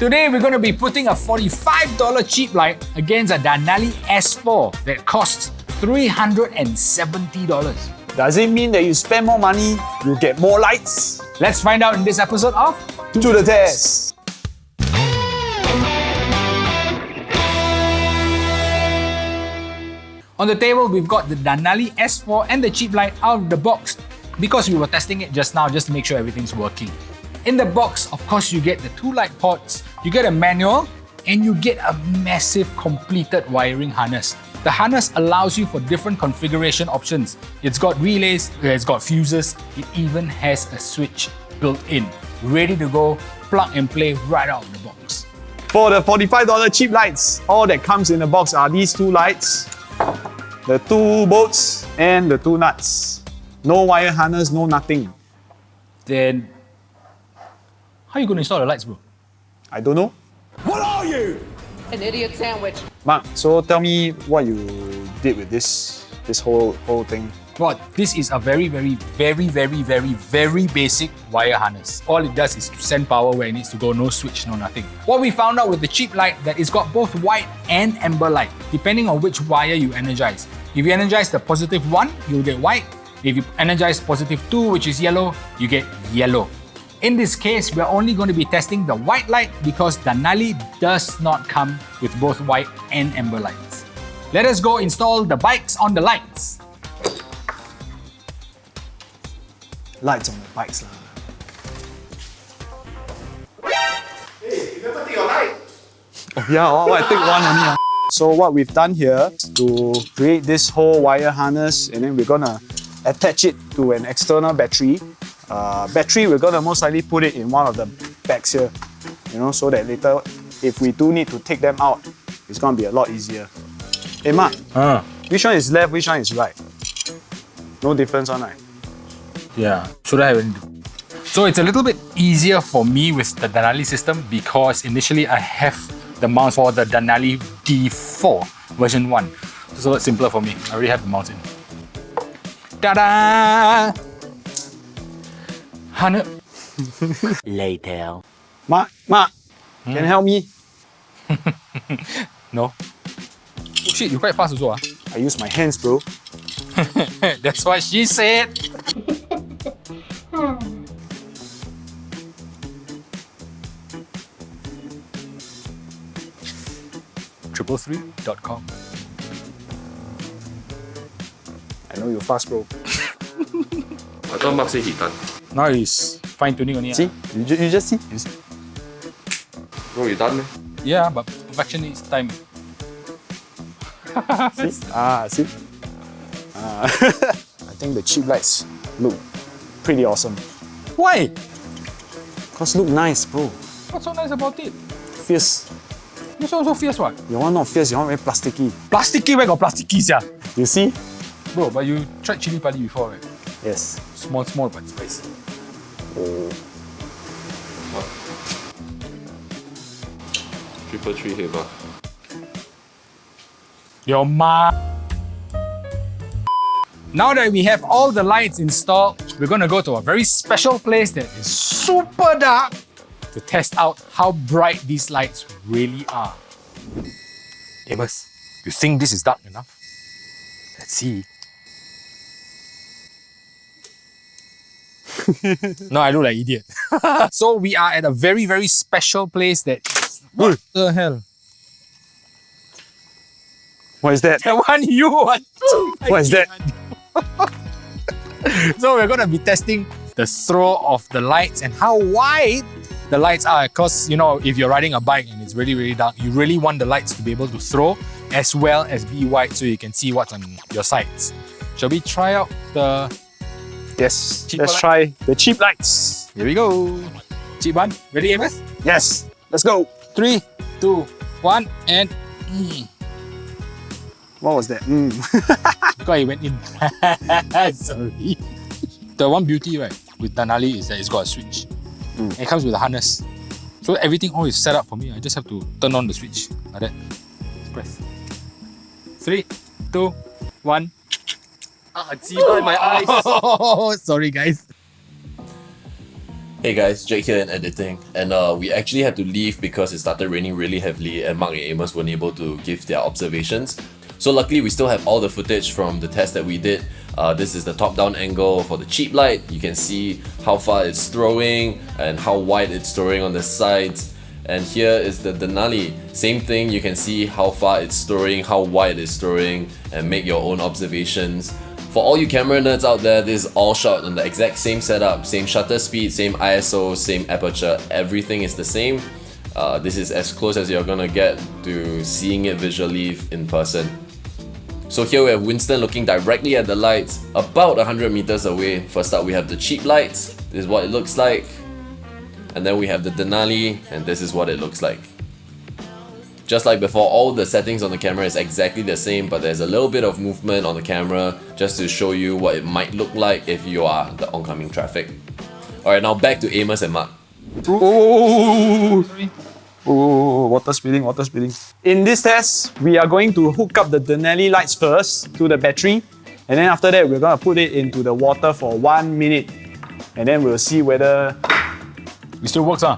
Today we're going to be putting a $45 cheap light against a Denali S4 that costs $370. Does it mean that you spend more money, you get more lights? Let's find out in this episode of To the test! On the table, we've got the Denali S4 and the cheap light out of the box because we were testing it just now just to make sure everything's working. In the box, of course, you get the 2 light ports, you get a manual, and you get a massive completed wiring harness. The harness allows you for different configuration options. It's got relays, it's got fuses, it even has a switch built in, ready to go, plug and play right out of the box. For the $45 cheap lights, all that comes in the box are these 2 lights, the 2 bolts, and the 2 nuts. No wire harness, no nothing. Then, how are you going to install the lights, bro? I don't know. What are you? An idiot sandwich. Mark, so tell me what you did with this whole thing. Well, this is a very basic wire harness. All it does is to send power where it needs to go, no switch, no nothing. What we found out with the cheap light that it's got both white and amber light, depending on which wire you energize. If you energize the +1, you'll get white. If you energize +2, which is yellow, you get yellow. In this case, we're only going to be testing the white light because Denali does not come with both white and amber lights. Let us go install the bikes on the lights. Lights on the bikes lah. Hey, you never take your light. Oh yeah, I take one only. So what we've done here is to create this whole wire harness, and then we're gonna attach it to an external battery. Battery, we're gonna most likely put it in one of the bags here, so that later, if we do need to take them out, it's gonna be a lot easier. Hey Mark, which one is left, which one is right? No difference on right? Yeah, should I have? So it's a little bit easier for me with the Denali system because initially I have the mounts for the Denali D4 version 1. So it's simpler for me. I already have the mounts in. Ta-da! 100. Later. Mark, can you help me? No. Oh shit, you're quite fast also. I use my hands, bro. That's what she said. 333.com. I know you're fast, bro. I thought Mark said he done. Now he's fine tuning only. See? You just see? You see? Bro, you done, man? Yeah, but perfection needs time. See? See? I think the cheap lights look pretty awesome. Why? Cause look nice, bro. What's so nice about it? Fierce. You're so fierce, what? Your one not fierce, your one very plasticky. Plasticky, where got plasticky, sia? You see? Bro, but you tried chili padi before, right? Yes. Small but spicy. Oh. What? 333 head bar. Your ma. Now that we have all the lights installed, we're going to go to a very special place that is super dark to test out how bright these lights really are. Amos, you think this is dark enough? Let's see. No, I look like idiot. So we are at a very special place that... What the hell? What is that? The one you want. What is that? So we're going to be testing the throw of the lights and how wide the lights are. Because, if you're riding a bike and it's really dark, you really want the lights to be able to throw as well as be wide so you can see what's on your sides. Shall we try out the... Yes, cheap let's light? try the cheap lights. Here we go. Cheap one. Ready, Amos? Yes, let's go. 3, 2, 1, and... What was that? Because it went in. Sorry. The one beauty, right, with Denali is that it's got a switch. And it comes with a harness. So everything all is set up for me. I just have to turn on the switch like that. Press. 3, 2, 1. Ah, my eyes. Sorry, guys. Hey guys, Jake here in editing, and we actually had to leave because it started raining really heavily and Mark and Amos weren't able to give their observations. So luckily we still have all the footage from the test that we did. This is the top-down angle for the cheap light. You can see how far it's throwing and how wide it's throwing on the sides. And here is the Denali. Same thing, you can see how far it's throwing, how wide it's throwing, and make your own observations. For all you camera nerds out there, this is all shot on the exact same setup, same shutter speed, same ISO, same aperture, everything is the same. This is as close as you're gonna get to seeing it visually in person. So here we have Winston looking directly at the lights, about 100 meters away. First up we have the cheap lights, this is what it looks like. And then we have the Denali, and this is what it looks like. Just like before, all the settings on the camera is exactly the same, but there's a little bit of movement on the camera just to show you what it might look like if you are the oncoming traffic. Alright, now back to Amos and Mark. Oh, water spilling, water spilling. In this test, we are going to hook up the Denali lights first to the battery, and then after that, we're going to put it into the water for 1 minute, and then we'll see whether It still works, huh?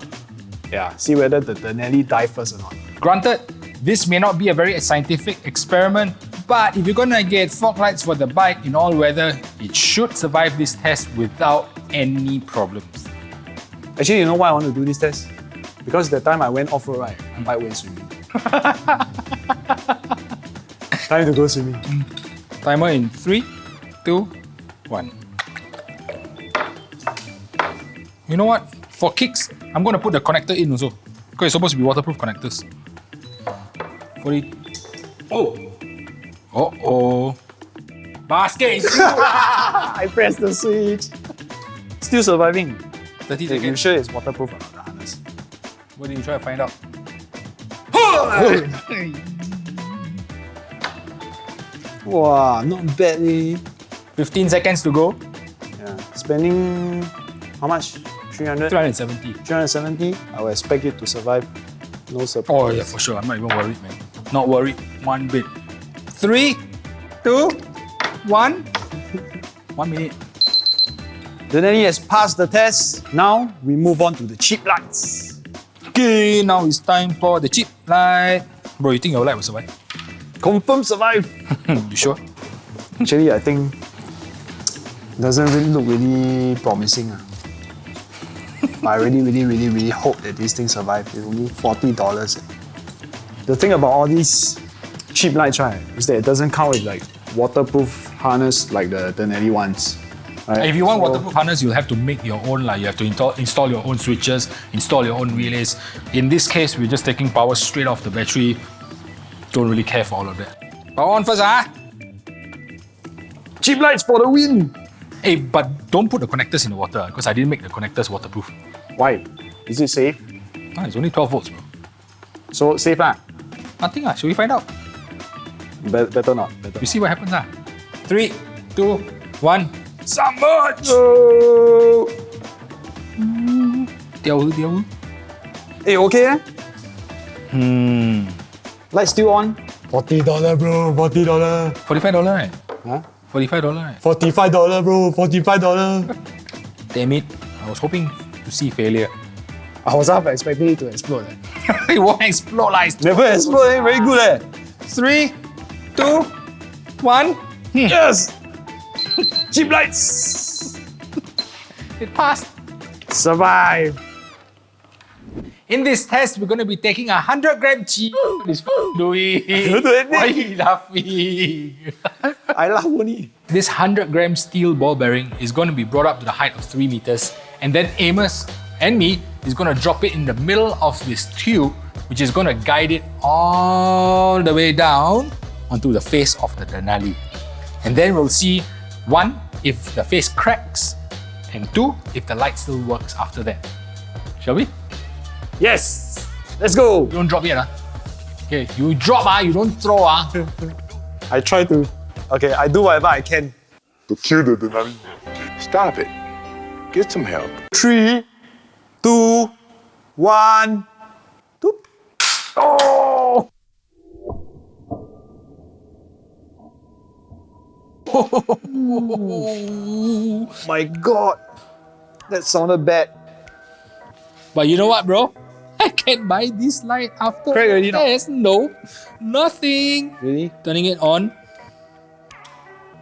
see whether the Denali die first or not. Granted, this may not be a very scientific experiment, but if you're gonna get fog lights for the bike in all weather, it should survive this test without any problems. Actually, you know why I want to do this test? Because the time I went off-road, right, my bike went swimming. Time to go swimming. Timer in 3, 2, 1. You know what? For kicks, I'm gonna put the connector in also. Because it's supposed to be waterproof connectors. 40. Oh! Uh-oh. Basket is I pressed the switch. Still surviving. 30 You seconds. sure it's waterproof or not, the harness? What did you try to find out? Wow, not bad eh. 15 seconds to go. Yeah. Spending how much? 300? 370. 370? I would expect it to survive. No surprise. Oh yeah, for sure. I'm not even worried, man. Not worried one bit. 3, 2, 1. 1 minute. Denali has passed the test. Now we move on to the cheap lights. Okay, now it's time for the cheap light. Bro, you think your light will survive? Confirm survive. You sure? Actually, I think doesn't really look really promising. But I really hope that this thing survives. It's only $40. The thing about all these cheap lights, right, is that it doesn't come with like waterproof harness like the Denali ones. Right? If you want So- waterproof harness, you'll have to make your own. You have to install your own switches, install your own relays. In this case, we're just taking power straight off the battery. Don't really care for all of that. Power on first, huh? Cheap lights for the win! Hey, but don't put the connectors in the water because I didn't make the connectors waterproof. Why? Is it safe? It's only 12 volts, bro. So safe lah. Nothing, should we find out? Better not. Better. We see what happens, 3, 2, 1. Submerge! Oh. Diao. Hey, okay? Lights still on? $40 bro, $40. $45, right? Huh? $45, right? $45 bro, $45. Damn it. I was hoping to see failure. I was half expecting it to explode. It won't explode, like. Never explode, eh? Very good eh. 3, 2, 1. Yes! Cheap lights! It passed. Survive! In this test, we're going to be taking 100-gram cheese. This doing. Don't do anything. Why are you laughing? I laugh only. This 100-gram steel ball bearing is going to be brought up to the height of 3 meters, and then Amos and me is going to drop it in the middle of this tube, which is going to guide it all the way down onto the face of the Denali. And then we'll see, 1, if the face cracks, and 2, if the light still works after that. Shall we? Yes! Let's go! You don't drop yet, Okay, you drop, you don't throw, I try to. Okay, I do whatever I can. to kill the Denali. Stop it. Get some help. 3, 2, 1. Doop. Oh! My God, that sounded bad. But you know what, bro? I can buy this light after Crack already now? test. No, nothing. Really? Turning it on.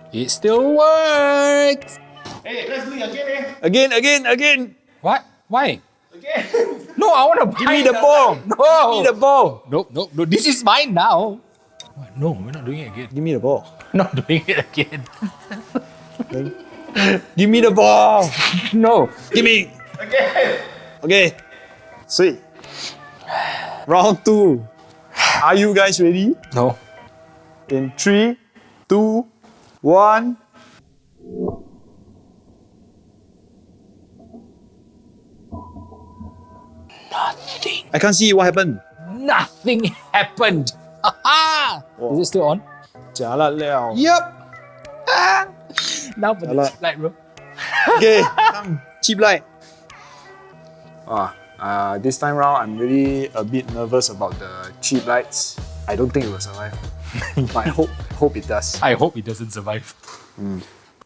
It still works. Hey, let's do it again, Again. What? Why? Again. No, I want to buy Give me the ball. No. Give me the ball. No. This is mine now. What? No, we're not doing it again. Give me the ball. Not doing it again. Give me the ball. No. Give me. Okay. Sweet. Round 2. Are you guys ready? No. In 3, 2, 1. Nothing. I can't see what happened. Nothing happened. Is it still on? Jialat liao. Yep. Now for the Alah. light, bro. Okay, come. Cheap light. This time round, I'm really a bit nervous about the cheap lights. I don't think it will survive. But I hope it does. I hope it doesn't survive.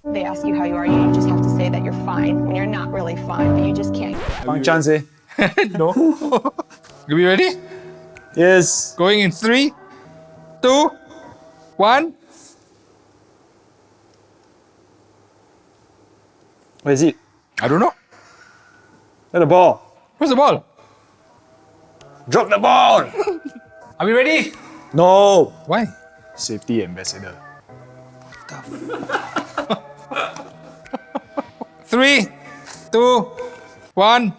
They ask you how you are, you just have to say that you're fine when you're not really fine, but you just can't. One chance, eh? No. You be ready? Yes. Going in 3, 2, 1. Where is it? I don't know. Where's the ball? Where's the ball? Drop the ball! Are we ready? No! Why? Safety ambassador. 3, 2, 1.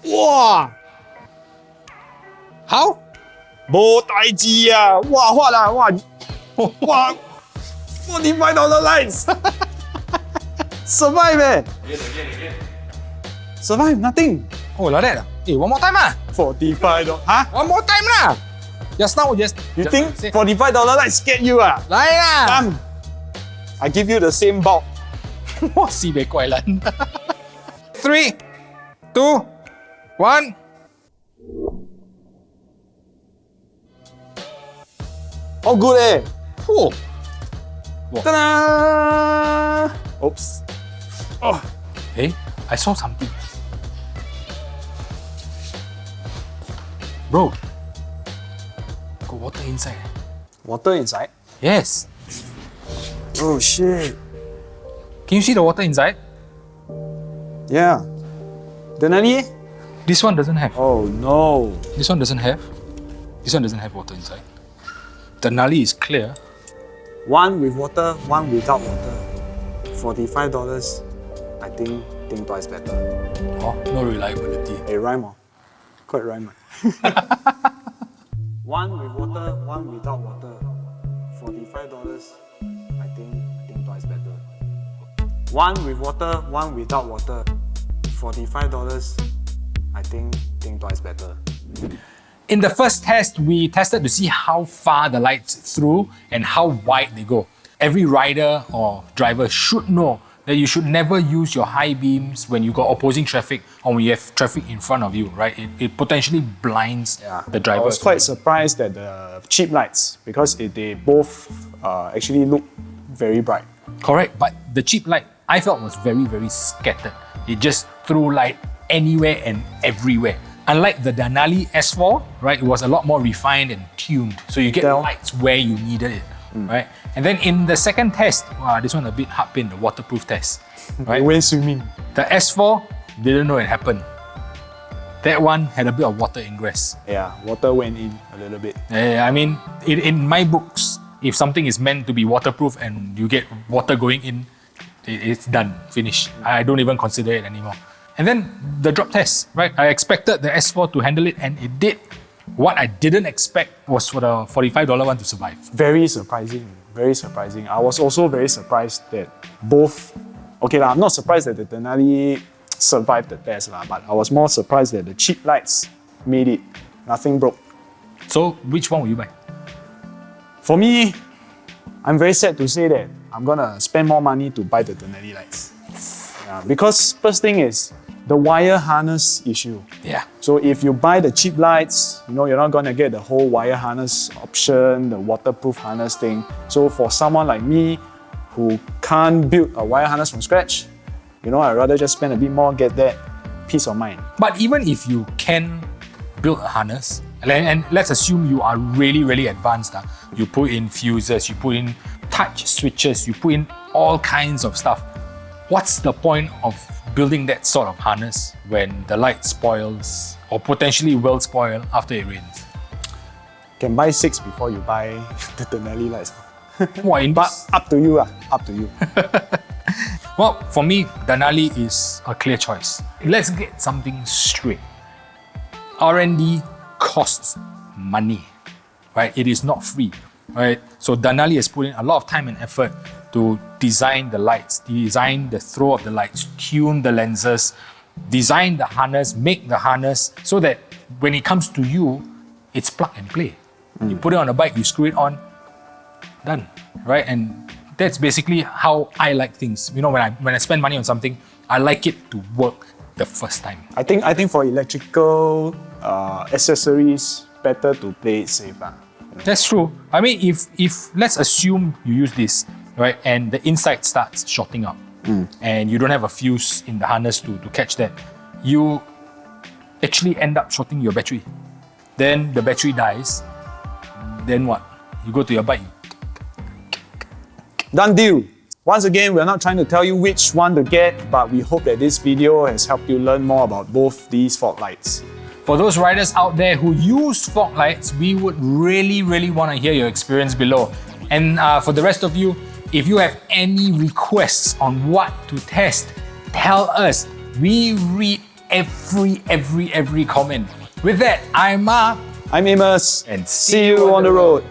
Wow! How? 冇大志啊！哇，what啊！哇哇！$45 lights! Survive eh? Survive, nothing. Oh, like that. One more time lah. $45. Huh? One more time lah. Just now, just. You just think say, $45 lights scared you ah? Like lah. Come. I give you the same bulk. Wow, sibei kuai lan. 3, 2, 1. Oh, good eh. Oh. Ta-da! Oops. Oh. Hey, I saw something. Bro, got water inside. Water inside? Yes. Oh shit. Can you see the water inside? Yeah. Denali? This one doesn't have. Oh no. This one doesn't have. This one doesn't have water inside. Denali is clear. One with water, one without water. $45. I think twice better. Oh, no reliability. Hey, rhyme oh. Quite rhyme. One with water, one without water. $45. I think twice better. One with water, one without water. $45. I think twice better. In the first test, we tested to see how far the lights through and how wide they go. Every rider or driver should know that you should never use your high beams when you got opposing traffic or when you have traffic in front of you, right? It potentially blinds the driver. I was quite surprised at the cheap lights because they both actually look very bright. Correct, but the cheap light I felt was very, very scattered. It just threw light anywhere and everywhere. Unlike the Denali S4, right, it was a lot more refined and tuned. So you get lights where you needed it, right? And then in the second test, wow, this one a bit hard pin, the waterproof test, right? They went swimming. The S4 didn't know it happened. That one had a bit of water ingress. Yeah, water went in a little bit. I mean, in my books, if something is meant to be waterproof and you get water going in, it's done, finished. I don't even consider it anymore. And then the drop test, right? I expected the S4 to handle it and it did. What I didn't expect was for the $45 one to survive. Very surprising, very surprising. I was also very surprised that both, okay lah, I'm not surprised that the Denali survived the test lah, but I was more surprised that the cheap lights made it. Nothing broke. So which one will you buy? For me, I'm very sad to say that I'm gonna spend more money to buy the Denali lights. Yeah, because first thing is the wire harness issue. Yeah. So if you buy the cheap lights, you know, you're not gonna get the whole wire harness option, the waterproof harness thing. So for someone like me who can't build a wire harness from scratch, you know, I'd rather just spend a bit more, get that peace of mind. But even if you can build a harness, and let's assume you are really, really advanced, you put in fuses, you put in touch switches, you put in all kinds of stuff. What's the point of building that sort of harness when the light spoils or potentially will spoil after it rains? You can buy 6 before you buy the Denali lights. But up to you, up to you. well, for me, Denali is a clear choice. Let's get something straight. R&D costs money, right? It is not free, right? So Denali has put in a lot of time and effort to design the lights, design the throw of the lights, tune the lenses, design the harness, make the harness so that when it comes to you, it's plug and play. You put it on a bike, you screw it on, done, right? And that's basically how I like things. You know, when I spend money on something, I like it to work the first time. I think for electrical accessories, better to play it safe. That's true. I mean, if let's assume you use this, right, and the inside starts shorting out, and you don't have a fuse in the harness to catch that, you actually end up shorting your battery. Then the battery dies. Then what? You go to your bike. Done deal. Once again, we're not trying to tell you which one to get, but we hope that this video has helped you learn more about both these fog lights. For those riders out there who use fog lights, we would really, really want to hear your experience below. And for the rest of you, if you have any requests on what to test, tell us. We read every comment. With that, I'm Mark. I'm Amos, And see you on the road.